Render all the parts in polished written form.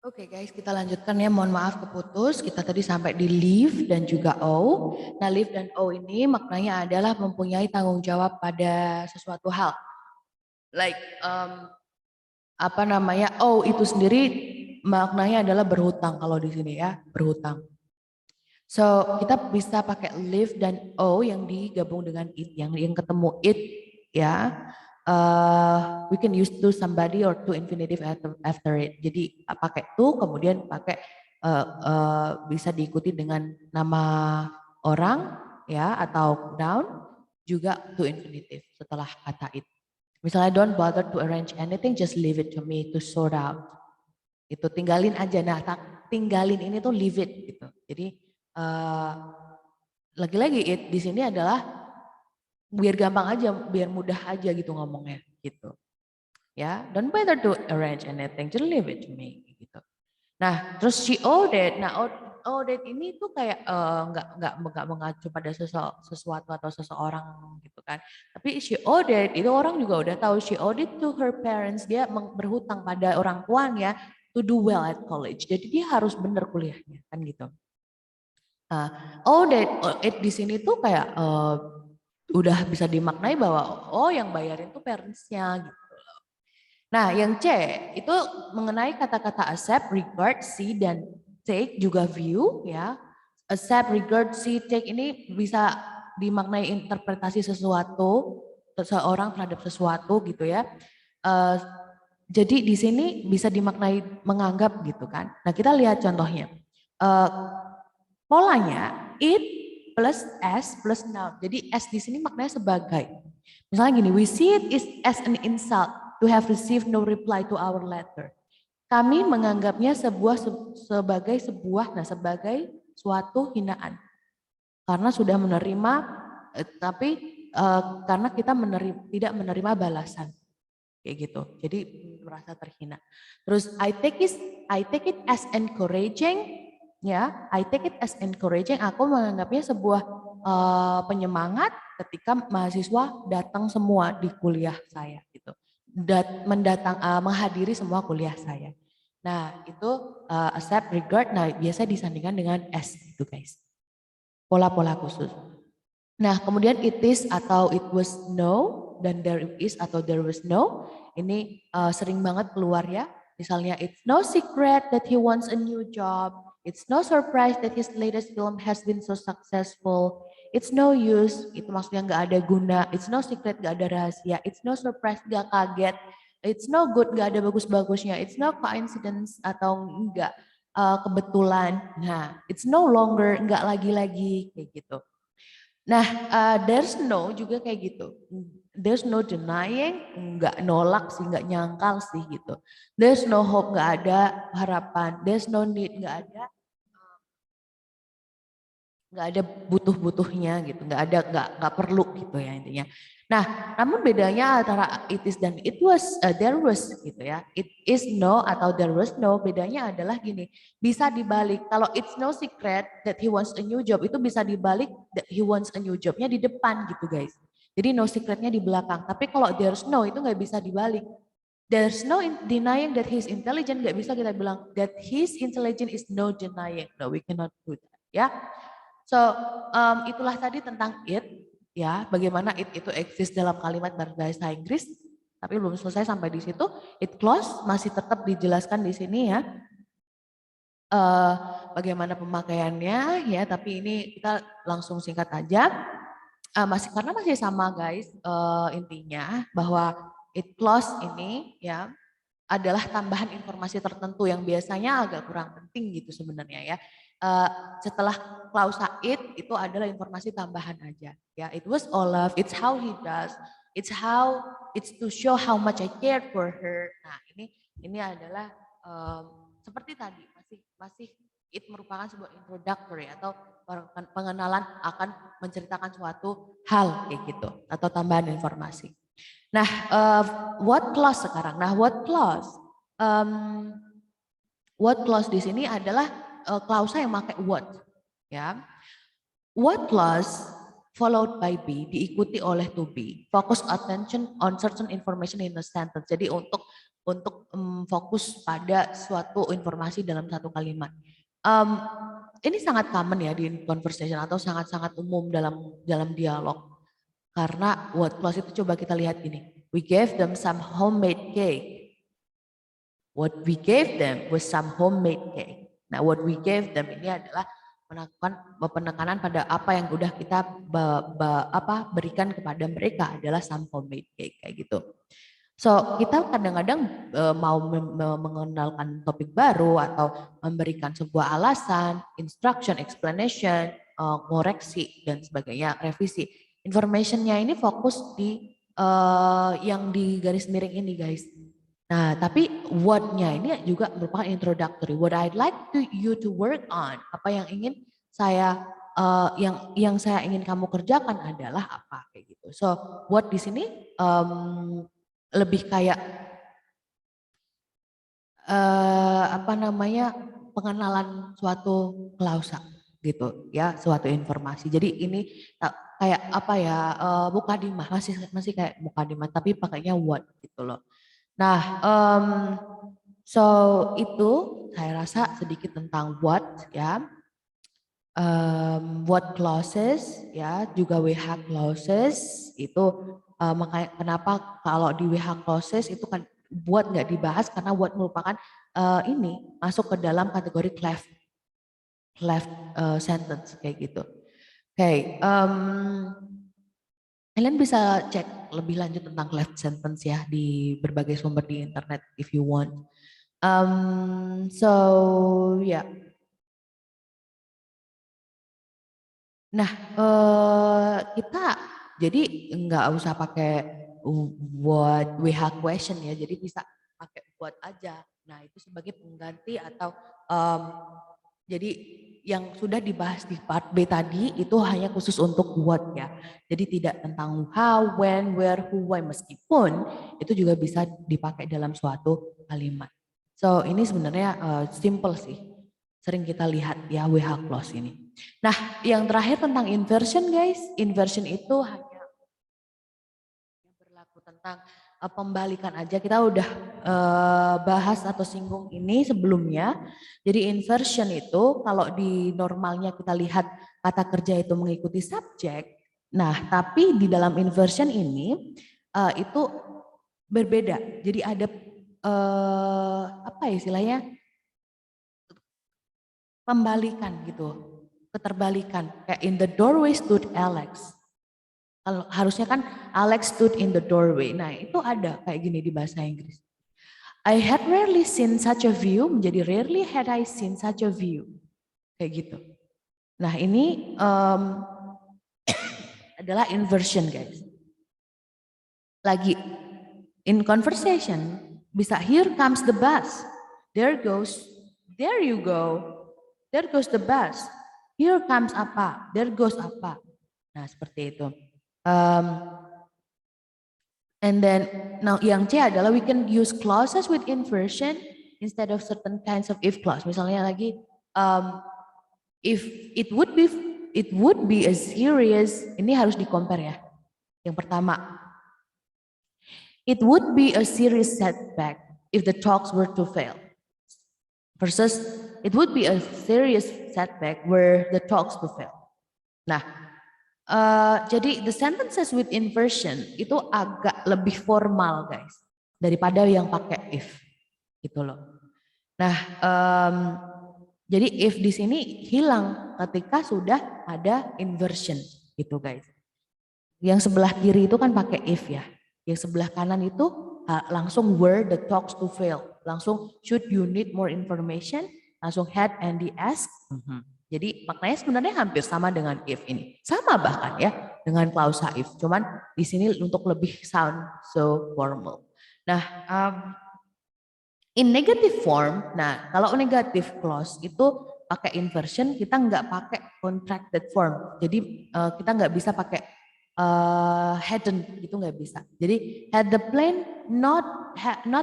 Oke guys, kita lanjutkan ya. Mohon maaf keputus. Kita tadi sampai di live dan juga O. Nah, live dan O ini maknanya adalah mempunyai tanggung jawab pada sesuatu hal. Like apa namanya? O itu sendiri maknanya adalah berhutang kalau di sini ya, berhutang. So, kita bisa pakai live dan O yang digabung dengan it, yang ketemu it ya. We can use to somebody or to infinitive after it. Jadi pakai to kemudian pakai bisa diikuti dengan nama orang ya atau noun juga to infinitive setelah kata it. Misalnya don't bother to arrange anything, just leave it to me to sort out. Itu tinggalin aja. Nah, tinggalin ini tuh leave it gitu. Jadi lagi-lagi it di sini adalah biar gampang aja, biar mudah aja gitu ngomongnya gitu. Ya, don't bother to arrange anything, just leave it to me gitu. Nah, terus she owed it. Nah, owed it ini tuh kayak nggak mengacu pada sesuatu atau seseorang gitu kan. Tapi she owed it itu orang juga udah tahu, she owed it to her parents. Dia berhutang pada orang tuanya to do well at college. Jadi dia harus bener kuliahnya kan gitu. Owed it di sini tuh kayak udah bisa dimaknai bahwa yang bayarin tuh parents-nya gitu. Nah, yang C itu mengenai kata-kata accept, regard, see, dan take juga view ya. Accept, regard, see, take ini bisa dimaknai interpretasi sesuatu, seseorang terhadap sesuatu gitu ya. Jadi di sini bisa dimaknai menganggap gitu kan. Nah, kita lihat contohnya. Polanya it plus s plus noun. Jadi s di sini maknanya sebagai. Misalnya gini, we see it is as an insult to have received no reply to our letter. Kami menganggapnya sebagai suatu hinaan. Karena sudah menerima, tapi karena kita tidak menerima balasan. Kayak gitu. Jadi merasa terhina. Terus I take it as encouraging, ya. I take it as encouraging. Aku menganggapnya sebuah penyemangat ketika mahasiswa datang semua di kuliah saya gitu. Menghadiri semua kuliah saya. Nah, itu accept, regard. Nah, biasa disandingkan dengan S itu, guys. Pola-pola khusus. Nah, kemudian it is atau it was no dan there is atau there was no. Ini sering banget keluar ya. Misalnya it's no secret that he wants a new job. It's no surprise that his latest film has been so successful. It's no use, itu maksudnya nggak ada guna. It's no secret, nggak ada rahasia. It's no surprise, nggak kaget. It's no good, nggak ada bagus-bagusnya. It's no coincidence atau nggak kebetulan. Nah, it's no longer, nggak lagi-lagi kayak gitu. Nah, there's no juga kayak gitu. There's no denying, nggak nolak sih, nggak nyangkal sih gitu. There's no hope, nggak ada harapan. There's no need, nggak ada butuh-butuhnya gitu, nggak perlu gitu ya intinya. Nah, namun bedanya antara it is dan it was, there was gitu ya. It is no atau there was no, bedanya adalah gini, bisa dibalik. Kalau it's no secret that he wants a new job, itu bisa dibalik that he wants a new jobnya di depan gitu guys. Jadi no secretnya di belakang. Tapi kalau there's no itu nggak bisa dibalik. There's no denying that he's intelligent, nggak bisa kita bilang that his intelligent is no denying. No, we cannot do that ya. So, itulah tadi tentang it, ya, bagaimana it itu eksis dalam kalimat berbahasa Inggris, tapi belum selesai sampai di situ. It clause masih tetap dijelaskan di sini ya, bagaimana pemakaiannya ya, tapi ini kita langsung singkat aja. Karena masih sama guys, intinya bahwa it clause ini ya adalah tambahan informasi tertentu yang biasanya agak kurang penting gitu sebenarnya ya. Setelah klausa it itu adalah informasi tambahan aja ya. It was Olaf, it's how he does, it's to show how much I cared for her. Nah, ini adalah seperti tadi masih it merupakan sebuah introductory atau pengenalan akan menceritakan suatu hal kayak gitu atau tambahan informasi. Nah, what clause sekarang? Nah, what clause di sini adalah klausa yang pakai what, ya. What clause followed by be diikuti oleh to be. Focus attention on certain information in a sentence. Jadi untuk untuk fokus pada suatu informasi dalam satu kalimat. Ini sangat common ya di conversation atau sangat-sangat umum dalam dialog. Karena what clause itu coba kita lihat gini. We gave them some homemade cake. What we gave them was some homemade cake. Nah, what we gave them ini adalah penekanan pada apa yang udah kita berikan kepada mereka adalah some homemade cake kayak gitu. So, kita kadang-kadang mau mengenalkan topik baru atau memberikan sebuah alasan, instruction, explanation, koreksi dan sebagainya, revisi. Informationnya ini fokus di yang di garis miring ini guys. Nah, tapi what-nya ini juga merupakan introductory. What I'd like you to work on, apa yang ingin saya yang saya ingin kamu kerjakan adalah apa kayak gitu. So, what di sini lebih kayak pengenalan suatu klausa gitu ya, suatu informasi. Jadi ini kayak apa ya, mukadimah, masih kayak mukadimah tapi pakainya what gitu loh. Nah, so itu saya rasa sedikit tentang what ya. What clauses ya, juga WH clauses itu makanya kenapa kalau di WH clauses itu kan what nggak dibahas karena what merupakan ini masuk ke dalam kategori cleft sentence kayak gitu. Oke, kalian bisa cek lebih lanjut tentang cleft sentence ya di berbagai sumber di internet if you want. So ya. Yeah. Nah, kita jadi nggak usah pakai what WH question ya, jadi bisa pakai what aja. Nah, itu sebagai pengganti atau jadi yang sudah dibahas di part B tadi itu hanya khusus untuk what ya. Jadi tidak tentang how, when, where, who, why, meskipun itu juga bisa dipakai dalam suatu kalimat. So ini sebenarnya simple sih. Sering kita lihat ya WH clause ini. Nah, yang terakhir tentang inversion guys. Inversion itu hanya berlaku tentang pembalikan aja. Kita udah bahas atau singgung ini sebelumnya. Jadi inversion itu kalau di normalnya kita lihat kata kerja itu mengikuti subjek. Nah, tapi di dalam inversion ini itu berbeda. Jadi ada apa ya istilahnya? Pembalikan gitu, keterbalikan. Kayak in the doorway stood Alex. Kalau harusnya kan Alex stood in the doorway. Nah itu ada kayak gini di bahasa Inggris. I had rarely seen such a view menjadi rarely had I seen such a view. Kayak gitu. Nah ini adalah inversion guys. Lagi in conversation bisa here comes the bus. There you go. There goes the bus. Here comes apa. There goes apa. Nah seperti itu. And then now yang C adalah we can use clauses with inversion instead of certain kinds of if clause. Misalnya lagi if it would be a serious, ini harus di-compare ya. Yang pertama, it would be a serious setback if the talks were to fail. Versus it would be a serious setback where the talks to fail. Nah, jadi the sentences with inversion itu agak lebih formal guys daripada yang pakai if gitu loh. Nah, jadi if di sini hilang ketika sudah ada inversion gitu guys. Yang sebelah kiri itu kan pakai if ya. Yang sebelah kanan itu langsung were the talks to fail. Langsung should you need more information, langsung had and the ask. Jadi maknanya sebenarnya hampir sama dengan if ini. Sama bahkan ya dengan klausa if. Cuman di sini untuk lebih sound so formal. Nah, in negative form, nah kalau negative clause itu pakai inversion, kita nggak pakai contracted form. Jadi kita nggak bisa pakai hadn't, itu nggak bisa. Jadi had the plane not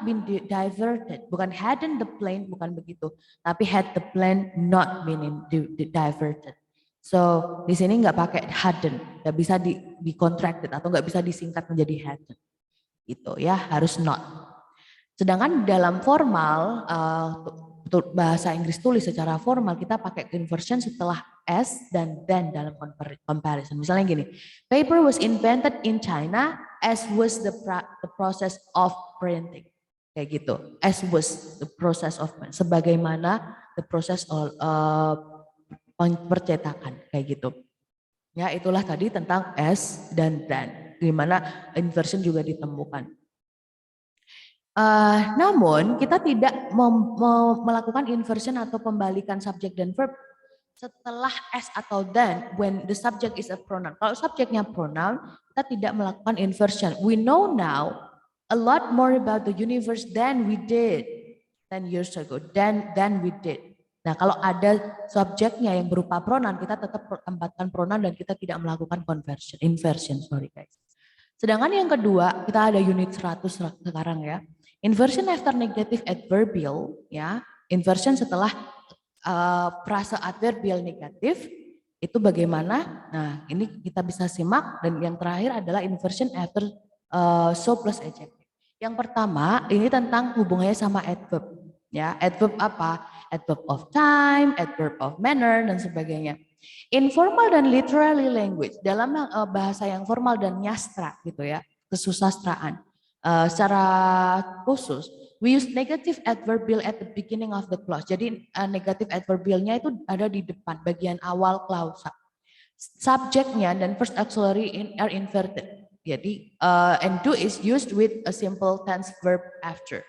been diverted, bukan hadn't the plane, bukan begitu, tapi had the plane not been diverted. So di sini nggak pakai hadn't, nggak bisa di contracted atau nggak bisa disingkat menjadi hadn't, gitu ya, harus not. Sedangkan dalam formal, bahasa Inggris tulis secara formal kita pakai inversion setelah as dan then dalam comparison. Misalnya gini, paper was invented in China as was the process of printing. Kayak gitu, as was the process of print. Sebagaimana the process of percetakan, kayak gitu. Ya, itulah tadi tentang as dan then, di mana inversion juga ditemukan. Namun kita tidak melakukan inversion atau pembalikan subjek dan verb setelah as atau then when the subject is a pronoun. Kalau subjeknya pronoun, kita tidak melakukan inversion. We know now a lot more about the universe than we did 10 years ago. Than we did. Nah, kalau ada subjeknya yang berupa pronoun, kita tetap tempatkan pronoun dan kita tidak melakukan inversion, sorry guys. Sedangkan yang kedua, kita ada unit 100 sekarang ya. Inversion after negative adverbial, ya. Inversion setelah frase adverbial negatif, itu bagaimana? Nah, ini kita bisa simak, dan yang terakhir adalah inversion after so plus adjective. Yang pertama, ini tentang hubungannya sama adverb. Ya, adverb apa? Adverb of time, adverb of manner, dan sebagainya. Informal dan literary language, dalam bahasa yang formal dan nyastra gitu ya, kesusastraan. Secara khusus, we use negative adverbial at the beginning of the clause. Jadi negative adverbialnya itu ada di depan, bagian awal klausa. Subjeknya dan first auxiliary are inverted. Jadi and do is used with a simple tense verb after.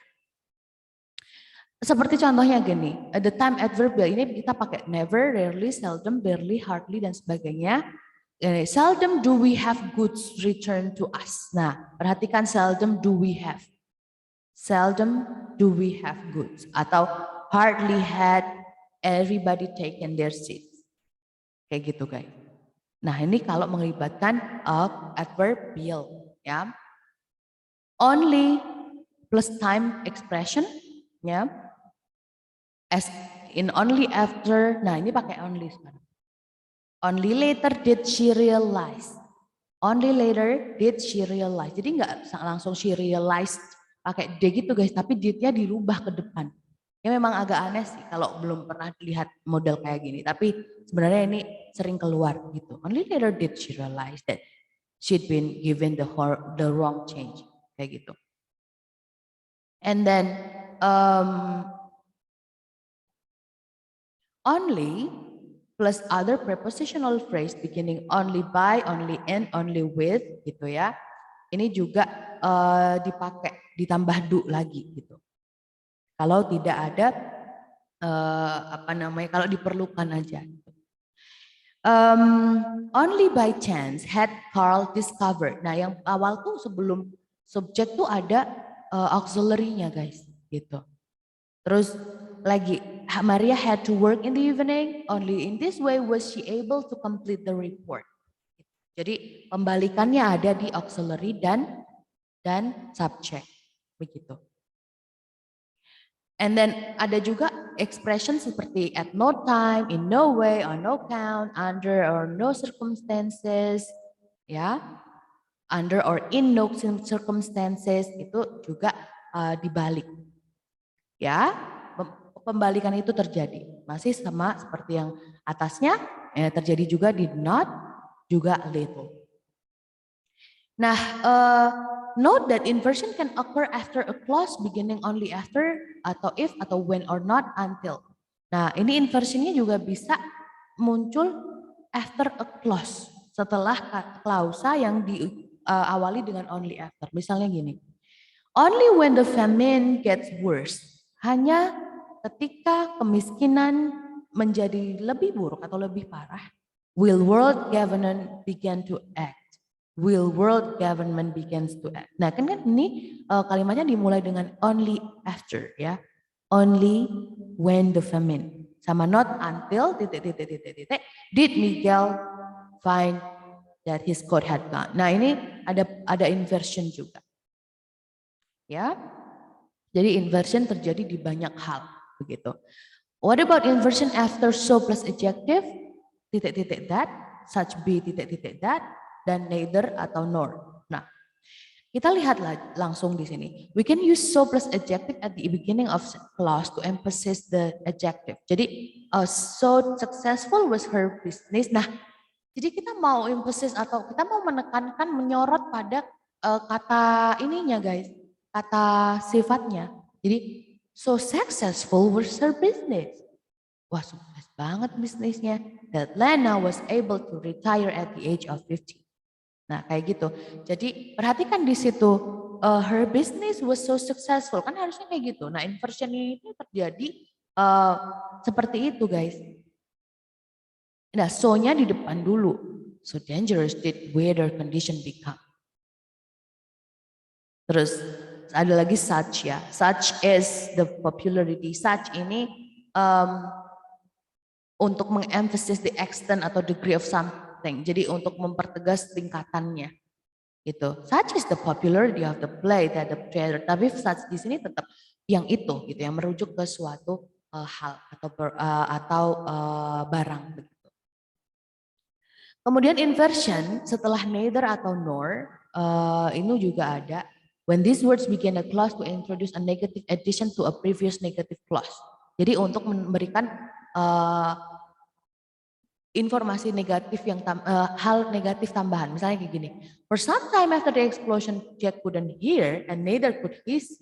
Seperti contohnya gini, the time adverbial ini kita pakai never, rarely, seldom, barely, hardly, dan sebagainya. Seldom do we have goods returned to us. Nah, perhatikan seldom do we have. Seldom do we have goods. Atau hardly had everybody taken their seats. Kayak gitu guys. Nah, ini kalau melibatkan adverbial ya. Only plus time expression ya. As in only after, nah ini pakai only sekarang. Only later did she realize. Only later did she realize. Jadi nggak langsung she realized pakai D gitu guys, tapi did-nya dirubah ke depan. Ya memang agak aneh sih kalau belum pernah lihat model kayak gini, tapi sebenarnya ini sering keluar gitu. Only later did she realize that she'd been given the wrong change, kayak gitu. And then only plus other prepositional phrase beginning only by, only in, only with gitu ya. Ini juga dipakai, ditambah do lagi gitu. Kalau tidak ada kalau diperlukan aja. Only by chance had Carl discovered. Nah, yang awal tuh sebelum subjek tuh ada auxiliary-nya guys, gitu. Terus lagi, Maria had to work in the evening. Only in this way was she able to complete the report. Jadi pembalikannya ada di auxiliary dan subject, begitu. And then ada juga expression seperti at no time, in no way, on no count, under or no circumstances, ya, under or in no circumstances, itu juga dibalik, ya. Pembalikan itu terjadi, masih sama seperti yang atasnya, terjadi juga di not, juga little. Nah, note that inversion can occur after a clause beginning only after, atau if, atau when or not, until. Nah, ini inversionnya juga bisa muncul after a clause, setelah klausa yang diawali dengan only after. Misalnya gini, only when the famine gets worse, hanya ketika kemiskinan menjadi lebih buruk atau lebih parah, will world government begin to act. Will world government begins to act. Nah, kan ini kalimatnya dimulai dengan only after ya. Only when the famine. Sama not until did Miguel find that his coat had gone. Nah, ini ada inversion juga. Ya. Jadi inversion terjadi di banyak hal begitu. What about inversion after so plus adjective? That, such be that, dan neither atau nor. Nah, Kita lihat langsung di sini. We can use so plus adjective at the beginning of clause to emphasize the adjective. Jadi so successful was her business. Nah, jadi kita mau emphasis atau kita mau menekankan, menyorot pada kata ininya guys, kata sifatnya. Jadi so successful was her business. Wah, sukses banget bisnisnya. That Lena was able to retire at the age of 50. Nah, kayak gitu. Jadi perhatikan di situ, her business was so successful. Kan harusnya kayak gitu. Nah, inversion ini terjadi seperti itu, guys. Nah, so-nya di depan dulu. So dangerous did weather condition become. Terus ada lagi such ya. Such is the popularity. Such ini untuk mengemphasis the extent atau degree of something. Jadi untuk mempertegas tingkatannya. Gitu. Such is the popularity of the play that the theater. Tapi such di sini tetap yang itu gitu, yang merujuk ke suatu hal atau barang begitu. Kemudian inversion setelah neither atau nor ini juga ada when these words begin a clause to introduce a negative addition to a previous negative clause. Jadi untuk memberikan informasi negatif yang hal negatif tambahan. Misalnya kayak gini. For some time after the explosion, Jack couldn't hear and neither could he see.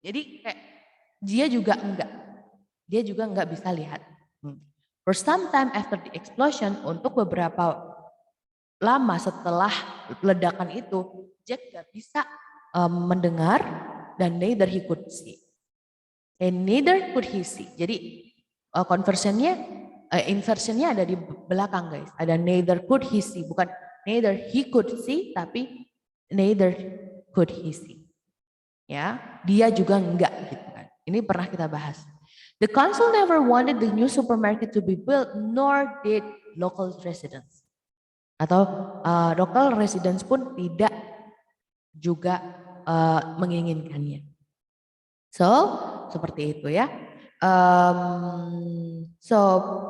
Jadi kayak dia juga enggak bisa lihat. For some time after the explosion, untuk beberapa lama setelah ledakan itu, Jack gak bisa mendengar dan neither he could see. And neither could he see. Jadi inversionnya ada di belakang guys. Ada neither could he see, bukan neither he could see, tapi neither could he see. Ya, dia juga enggak gitu kan. Ini pernah kita bahas. The council never wanted the new supermarket to be built, nor did local residents. Atau local residents pun tidak juga menginginkannya. So, seperti itu ya. So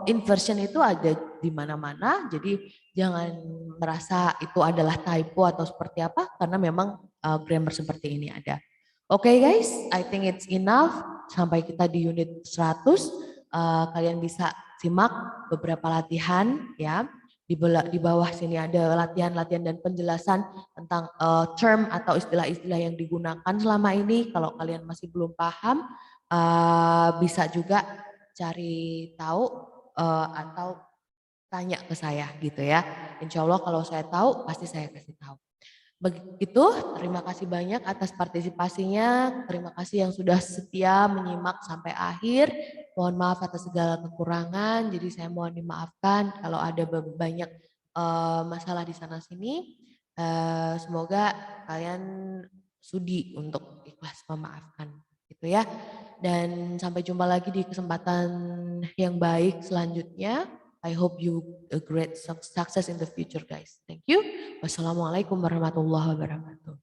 inversion itu ada di mana-mana, jadi jangan merasa itu adalah typo atau seperti apa, karena memang grammar seperti ini ada. Oke guys, I think it's enough. Sampai kita di unit 100, kalian bisa simak beberapa latihan ya. Di bawah sini ada latihan-latihan dan penjelasan tentang term atau istilah-istilah yang digunakan selama ini. Kalau kalian masih belum paham, bisa juga cari tahu atau tanya ke saya gitu ya. Insya Allah kalau saya tahu pasti saya kasih tahu. Begitu, terima kasih banyak atas partisipasinya. Terima kasih yang sudah setia menyimak sampai akhir. Mohon maaf atas segala kekurangan. Jadi saya mohon dimaafkan kalau ada banyak masalah di sana sini. Semoga kalian sudi untuk ikhlas memaafkan gitu ya. Dan sampai jumpa lagi di kesempatan yang baik selanjutnya. I hope you a great success in the future guys. Thank you. Wassalamualaikum warahmatullahi wabarakatuh.